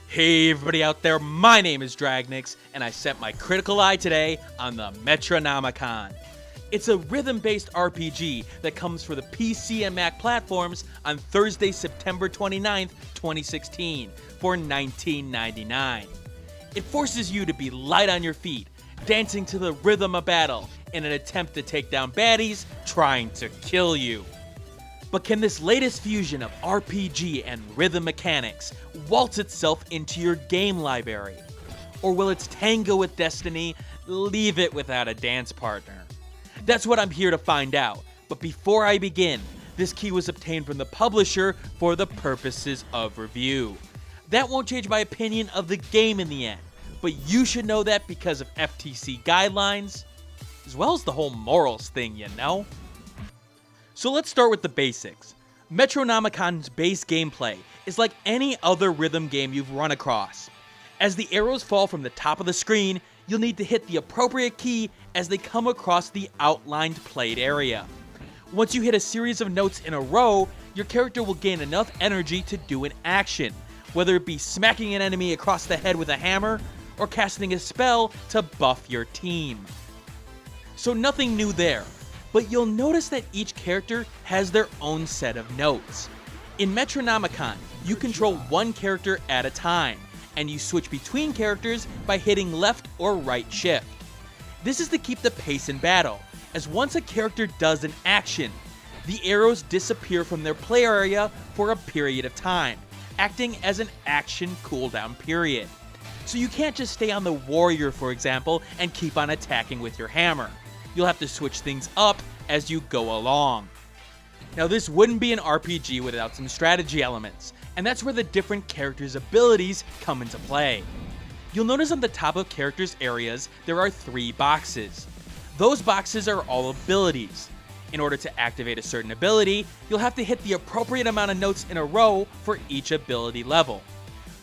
Hey everybody out there, my name is Dragnix, and I set my critical eye today on the Metronomicon. It's a rhythm-based RPG that comes for the PC and Mac platforms on Thursday, September 29th, 2016 for $19.99. It forces you to be light on your feet, dancing to the rhythm of battle in an attempt to take down baddies trying to kill you. But can this latest fusion of RPG and rhythm mechanics waltz itself into your game library? Or will its Tango with Destiny leave it without a dance partner? That's what I'm here to find out. But before I begin, this key was obtained from the publisher for the purposes of review. That won't change my opinion of the game in the end, but you should know that because of FTC guidelines, as well as the whole morals thing, you know? So let's start with the basics. Metronomicon's base gameplay is like any other rhythm game you've run across. As the arrows fall from the top of the screen, you'll need to hit the appropriate key as they come across the outlined played area. Once you hit a series of notes in a row, your character will gain enough energy to do an action, whether it be smacking an enemy across the head with a hammer, or casting a spell to buff your team. So nothing new there. But you'll notice that each character has their own set of notes. In Metronomicon, you control one character at a time, and you switch between characters by hitting left or right shift. This is to keep the pace in battle, as once a character does an action, the arrows disappear from their play area for a period of time, acting as an action cooldown period. So you can't just stay on the warrior, for example, and keep on attacking with your hammer. You'll have to switch things up as you go along. Now this wouldn't be an RPG without some strategy elements, and that's where the different characters' abilities come into play. You'll notice on the top of characters' areas there are 3 boxes. Those boxes are all abilities. In order to activate a certain ability, you'll have to hit the appropriate amount of notes in a row for each ability level.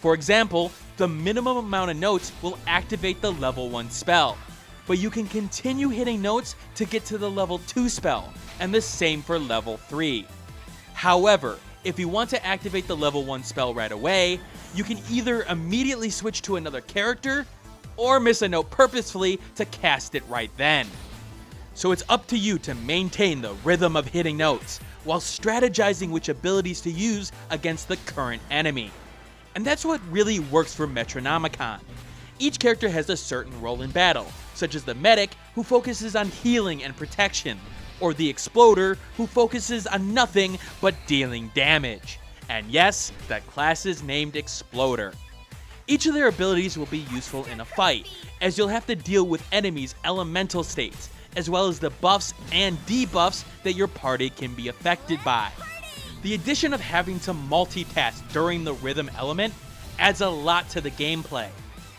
For example, the minimum amount of notes will activate the level 1 spell, but you can continue hitting notes to get to the level 2 spell, and the same for level 3. However, if you want to activate the level 1 spell right away, you can either immediately switch to another character, or miss a note purposefully to cast it right then. So it's up to you to maintain the rhythm of hitting notes, while strategizing which abilities to use against the current enemy. And that's what really works for Metronomicon. Each character has a certain role in battle, such as the medic, who focuses on healing and protection, or the exploder, who focuses on nothing but dealing damage. And yes, that class is named Exploder. Each of their abilities will be useful in a fight, as you'll have to deal with enemies' elemental states, as well as the buffs and debuffs that your party can be affected by. The addition of having to multitask during the rhythm element adds a lot to the gameplay.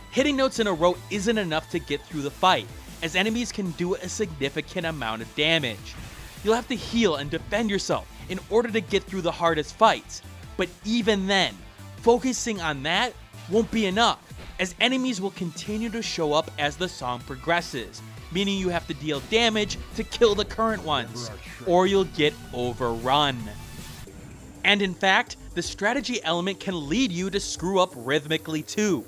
Hitting notes in a row isn't enough to get through the fight, as enemies can do a significant amount of damage. You'll have to heal and defend yourself in order to get through the hardest fights, but even then, focusing on that won't be enough, as enemies will continue to show up as the song progresses, meaning you have to deal damage to kill the current ones, or you'll get overrun. And in fact, the strategy element can lead you to screw up rhythmically too.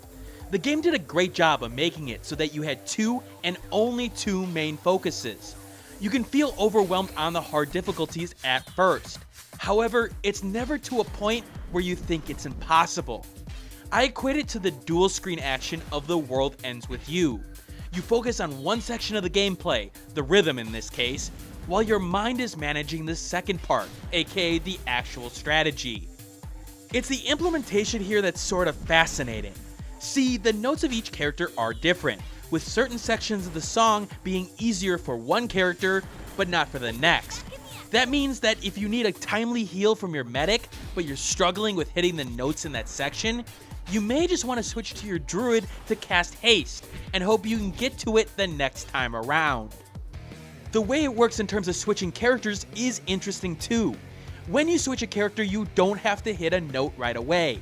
The game did a great job of making it so that you had 2 and only 2 main focuses. You can feel overwhelmed on the hard difficulties at first. However, it's never to a point where you think it's impossible. I equate it to the dual screen action of The World Ends With You. You focus on one section of the gameplay, the rhythm in this case, while your mind is managing the second part, aka the actual strategy. It's the implementation here that's sort of fascinating. See, the notes of each character are different, with certain sections of the song being easier for one character, but not for the next. That means that if you need a timely heal from your medic, but you're struggling with hitting the notes in that section, you may just want to switch to your druid to cast haste, and hope you can get to it the next time around. The way it works in terms of switching characters is interesting too. When you switch a character, you don't have to hit a note right away.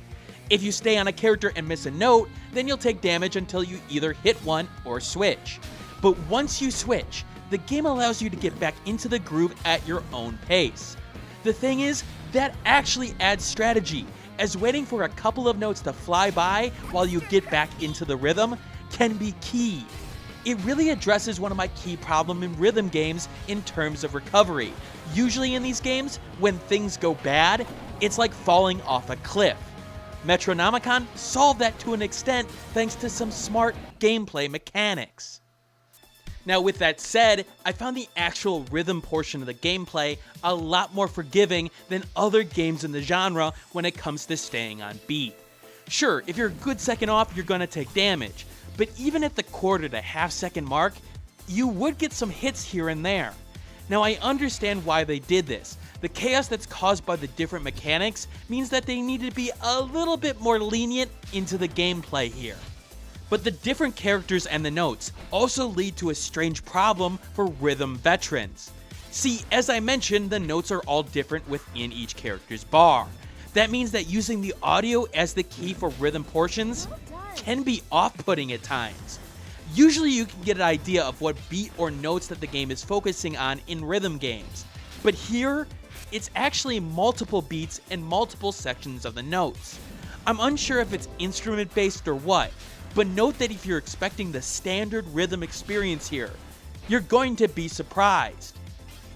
If you stay on a character and miss a note, then you'll take damage until you either hit one or switch. But once you switch, the game allows you to get back into the groove at your own pace. The thing is, that actually adds strategy, as waiting for a couple of notes to fly by while you get back into the rhythm can be key. It really addresses one of my key problems in rhythm games in terms of recovery. Usually in these games, when things go bad, it's like falling off a cliff. Metronomicon solved that to an extent thanks to some smart gameplay mechanics. Now with that said, I found the actual rhythm portion of the gameplay a lot more forgiving than other games in the genre when it comes to staying on beat. Sure, if you're a good second off, you're gonna take damage, but even at the quarter to half second mark, you would get some hits here and there. Now I understand why they did this. The chaos that's caused by the different mechanics means that they need to be a little bit more lenient into the gameplay here. But the different characters and the notes also lead to a strange problem for rhythm veterans. See, as I mentioned, the notes are all different within each character's bar. That means that using the audio as the key for rhythm portions can be off-putting at times. Usually you can get an idea of what beat or notes that the game is focusing on in rhythm games, but here, it's actually multiple beats and multiple sections of the notes. I'm unsure if it's instrument-based or what, but note that if you're expecting the standard rhythm experience here, you're going to be surprised.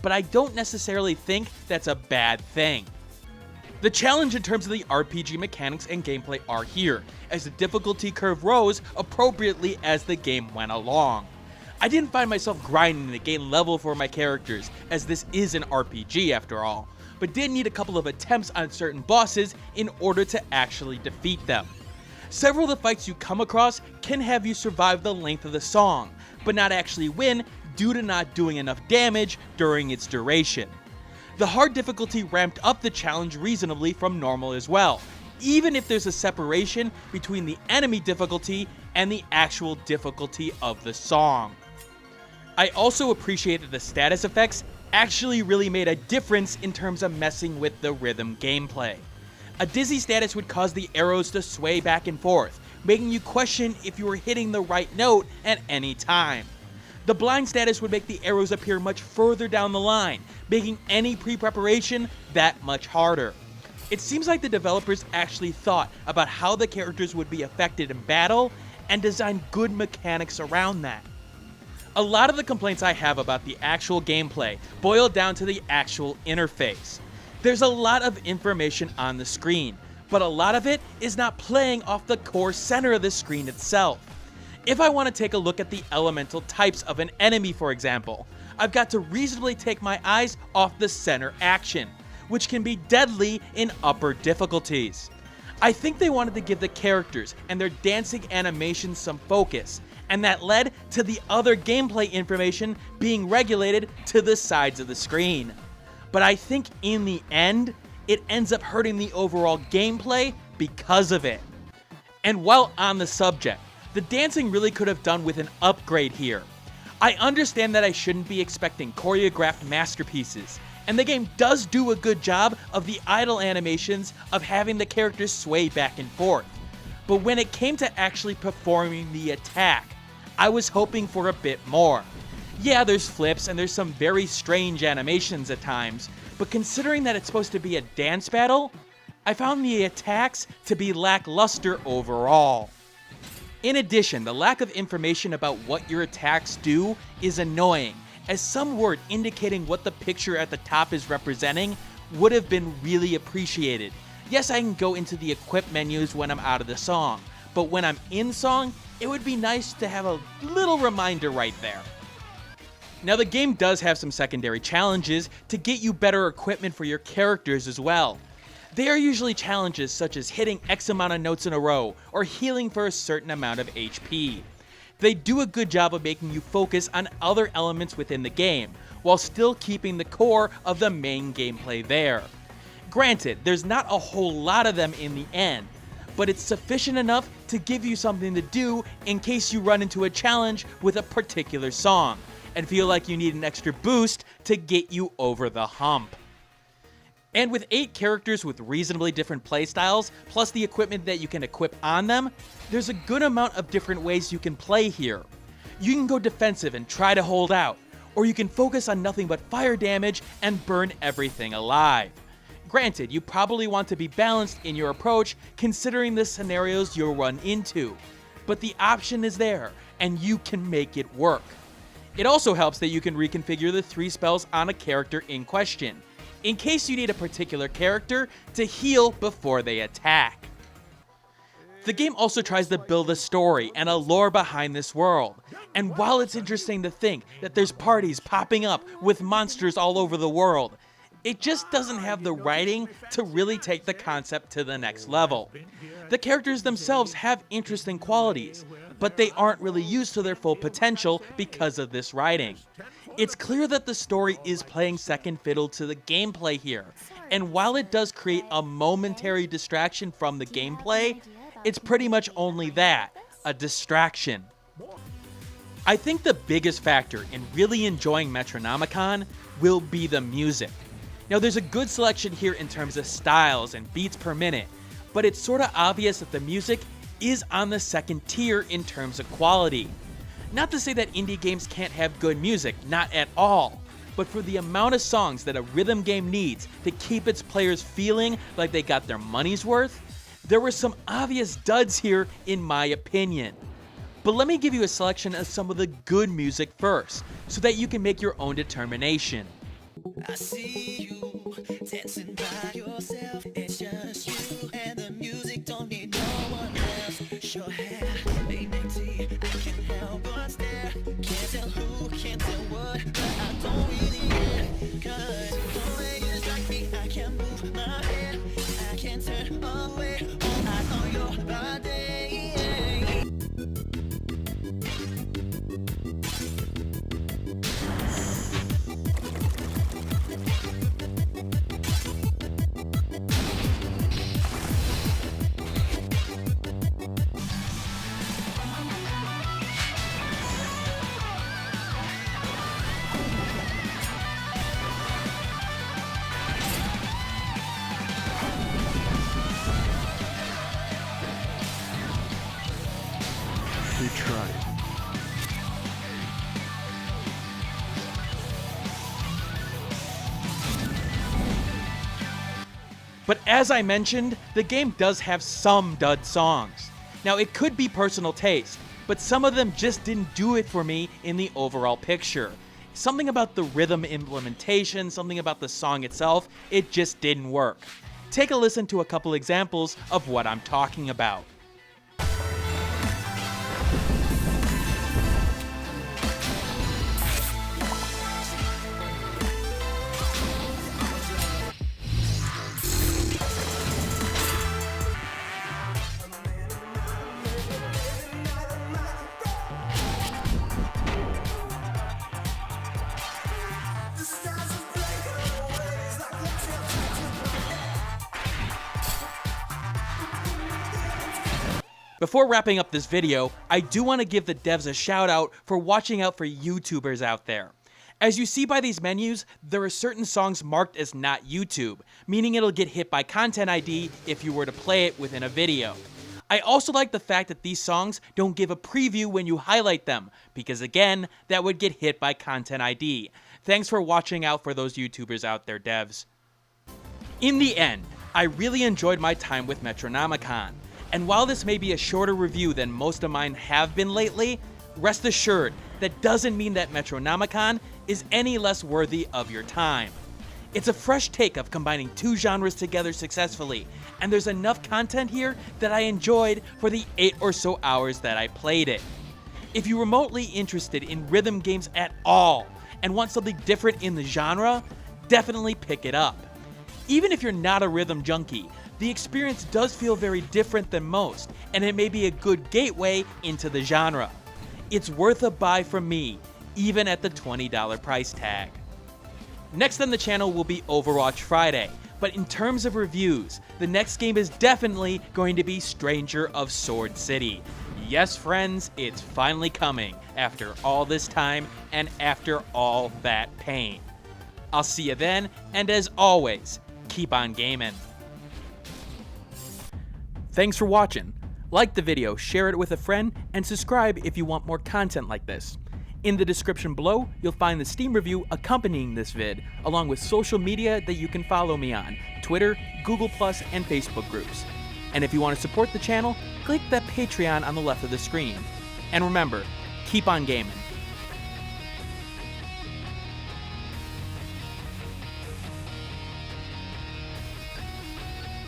But I don't necessarily think that's a bad thing. The challenge in terms of the RPG mechanics and gameplay are here, as the difficulty curve rose appropriately as the game went along. I didn't find myself grinding to gain level for my characters, as this is an RPG after all, but did need a couple of attempts on certain bosses in order to actually defeat them. Several of the fights you come across can have you survive the length of the song, but not actually win due to not doing enough damage during its duration. The hard difficulty ramped up the challenge reasonably from normal as well, even if there's a separation between the enemy difficulty and the actual difficulty of the song. I also appreciated the status effects actually really made a difference in terms of messing with the rhythm gameplay. A dizzy status would cause the arrows to sway back and forth, making you question if you were hitting the right note at any time. The blind status would make the arrows appear much further down the line, making any pre-preparation that much harder. It seems like the developers actually thought about how the characters would be affected in battle and designed good mechanics around that. A lot of the complaints I have about the actual gameplay boil down to the actual interface. There's a lot of information on the screen, but a lot of it is not playing off the core center of the screen itself. If I want to take a look at the elemental types of an enemy, for example, I've got to reasonably take my eyes off the center action, which can be deadly in upper difficulties. I think they wanted to give the characters and their dancing animations some focus, and that led to the other gameplay information being regulated to the sides of the screen. But I think in the end, it ends up hurting the overall gameplay because of it. And while on the subject, the dancing really could have done with an upgrade here. I understand that I shouldn't be expecting choreographed masterpieces, and the game does do a good job of the idle animations of having the characters sway back and forth. But when it came to actually performing the attack, I was hoping for a bit more. Yeah, there's flips and there's some very strange animations at times, but considering that it's supposed to be a dance battle, I found the attacks to be lackluster overall. In addition, the lack of information about what your attacks do is annoying, as some word indicating what the picture at the top is representing would have been really appreciated. Yes, I can go into the equip menus when I'm out of the song, but when I'm in song, it would be nice to have a little reminder right there. Now the game does have some secondary challenges to get you better equipment for your characters as well. They are usually challenges such as hitting X amount of notes in a row, or healing for a certain amount of HP. They do a good job of making you focus on other elements within the game, while still keeping the core of the main gameplay there. Granted, there's not a whole lot of them in the end, but it's sufficient enough to give you something to do in case you run into a challenge with a particular song, and feel like you need an extra boost to get you over the hump. And with 8 characters with reasonably different playstyles, plus the equipment that you can equip on them, there's a good amount of different ways you can play here. You can go defensive and try to hold out, or you can focus on nothing but fire damage and burn everything alive. Granted, you probably want to be balanced in your approach considering the scenarios you'll run into, but the option is there, and you can make it work. It also helps that you can reconfigure the 3 spells on a character in question, in case you need a particular character to heal before they attack. The game also tries to build a story and a lore behind this world, and while it's interesting to think that there's parties popping up with monsters all over the world, it just doesn't have the writing to really take the concept to the next level. The characters themselves have interesting qualities, but they aren't really used to their full potential because of this writing. It's clear that the story is playing second fiddle to the gameplay here, and while it does create a momentary distraction from the gameplay, it's pretty much only that, a distraction. I think the biggest factor in really enjoying Metronomicon will be the music. Now there's a good selection here in terms of styles and beats per minute, but it's sorta obvious that the music is on the second tier in terms of quality. Not to say that indie games can't have good music, not at all, but for the amount of songs that a rhythm game needs to keep its players feeling like they got their money's worth, there were some obvious duds here in my opinion. But let me give you a selection of some of the good music first, so that you can make your own determination. I see you dancing by yourself. It's just you and the music, don't need no one else. Sure have dignity, I can't help but stare. Can't tell who, can't tell what, but I don't really care. 'Cause the way you strike me, I can't move my head. I can't turn away, all eyes on your body. We tried. But as I mentioned, the game does have some dud songs. Now it could be personal taste, but some of them just didn't do it for me in the overall picture. Something about the rhythm implementation, something about the song itself, it just didn't work. Take a listen to a couple examples of what I'm talking about. Before wrapping up this video, I do want to give the devs a shout out for watching out for YouTubers out there. As you see by these menus, there are certain songs marked as not YouTube, meaning it'll get hit by Content ID if you were to play it within a video. I also like the fact that these songs don't give a preview when you highlight them, because again, that would get hit by Content ID. Thanks for watching out for those YouTubers out there, devs. In the end, I really enjoyed my time with Metronomicon. And while this may be a shorter review than most of mine have been lately, rest assured that doesn't mean that Metronomicon is any less worthy of your time. It's a fresh take of combining 2 genres together successfully, and there's enough content here that I enjoyed for the 8 or so hours that I played it. If you're remotely interested in rhythm games at all, and want something different in the genre, definitely pick it up. Even if you're not a rhythm junkie, the experience does feel very different than most, and it may be a good gateway into the genre. It's worth a buy from me, even at the $20 price tag. Next on the channel will be Overwatch Friday, but in terms of reviews, the next game is definitely going to be Stranger of Sword City. Yes, friends, it's finally coming, after all this time and after all that pain. I'll see you then, and as always, keep on gaming. Thanks for watching. Like the video, share it with a friend, and subscribe if you want more content like this. In the description below, you'll find the Steam review accompanying this vid, along with social media that you can follow me on, Twitter, Google+, and Facebook groups. And if you want to support the channel, click that Patreon on the left of the screen. And remember, keep on gaming.